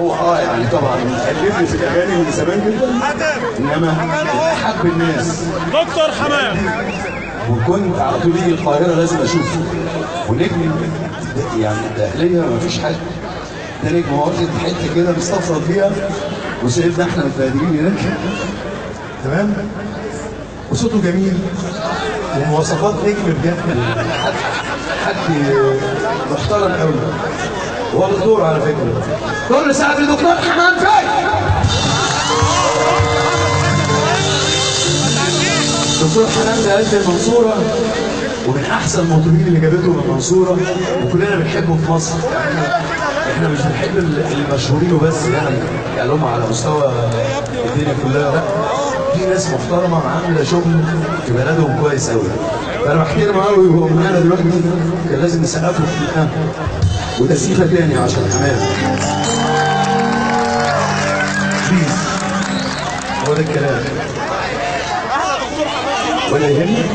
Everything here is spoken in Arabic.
هو يعني طبعا ألفني في الاغاني من زمان جدا، انما حب الناس. دكتور حمام. وكنت على طول يجي القاهره لازم اشوفه، ونجم يعني الداخليه ما فيش حد، ده نجم واخد حته كده مستفرد بيها، وسيدنا احنا متبادلين هناك تمام، وصوته جميل ومواصفات نجم بجد، حد محترم قوي. هو دكتور على فكره. كل ساعه في دكتور حمام فاي. دكتور حمام ده قد المنصوره، ومن احسن المطربين اللي جابته من المنصوره، وكلنا بنحبه في مصر. احنا مش بنحب المشهورين وبس، يعني هم على مستوى الدنيا كلها، لا، في ناس محترمه عامله شغل في بلدهم كويس قوي. فانا بحترمه قوي، وهو معانا دلوقتي كان لازم نسقف له في الحمام. وتسقيفه تاني عشان حمام. بليز، هو ده الكلام ولا يهمك؟